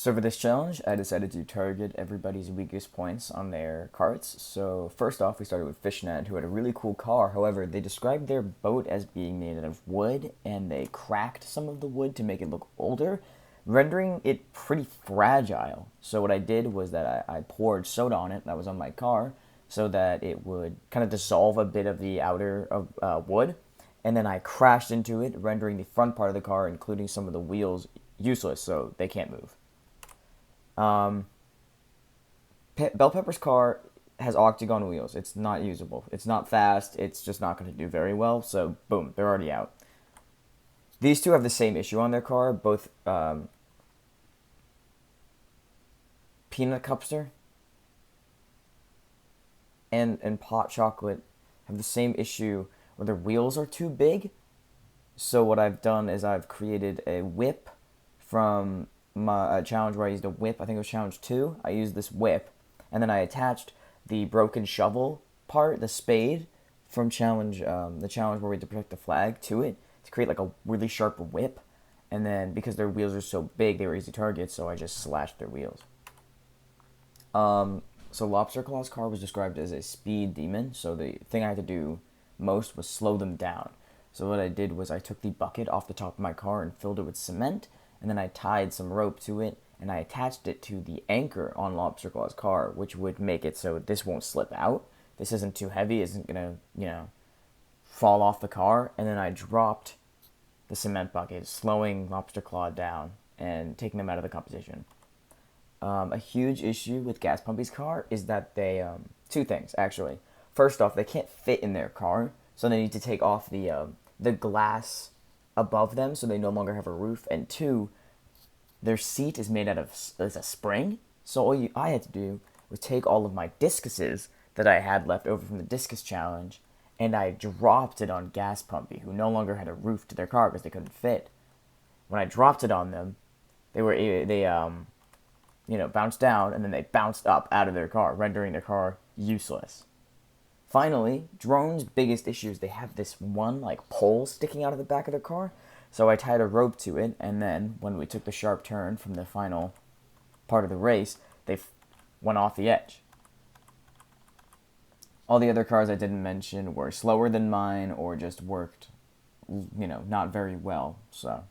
So for this challenge, I decided to target everybody's weakest points on their carts. So first off, we started with Fishnet, who had a really cool car. However, they described their boat as being made out of wood, and they cracked some of the wood to make it look older, rendering it pretty fragile. So what I did was that I poured soda on it that was on my car, so that it would kind of dissolve a bit of the outer of wood, and then I crashed into it, rendering the front part of the car, including some of the wheels, useless, so they can't move. Bell Pepper's car has octagon wheels. It's not usable. It's not fast. It's just not going to do very well. So, boom, they're already out. These two have the same issue on their car. Both Peanut Cupster and Pot Chocolate have the same issue where their wheels are too big. So, what I've done is I've created a whip from my challenge where I used a whip. I think it was challenge 2. I used this whip, and then I attached the broken shovel part, the spade, from the challenge where we had to protect the flag, to it to create like a really sharp whip. And then because their wheels are so big, they were easy targets, so I just slashed their wheels. So Lobster Claw's car was described as a speed demon, so the thing I had to do most was slow them down. So what I did was I took the bucket off the top of my car and filled it with cement, and then I tied some rope to it, and I attached it to the anchor on Lobster Claw's car, which would make it so this won't slip out. This isn't too heavy, isn't gonna, fall off the car. And then I dropped the cement bucket, slowing Lobster Claw down and taking them out of the competition. A huge issue with Gas Pumpy's car is that they, two things actually. First off, they can't fit in their car, so they need to take off the glass above them, so they no longer have a roof. And two, their seat is made out of as a spring. So I had to do was take all of my discuses that I had left over from the discus challenge, and I dropped it on Gas Pumpy, who no longer had a roof to their car because they couldn't fit. When I dropped it on them, they bounced down, and then they bounced up out of their car, rendering their car useless. Finally, Drone's biggest issue is they have this one like pole sticking out of the back of their car. So I tied a rope to it, and then when we took the sharp turn from the final part of the race, they went off the edge. All the other cars I didn't mention were slower than mine or just worked, not very well. So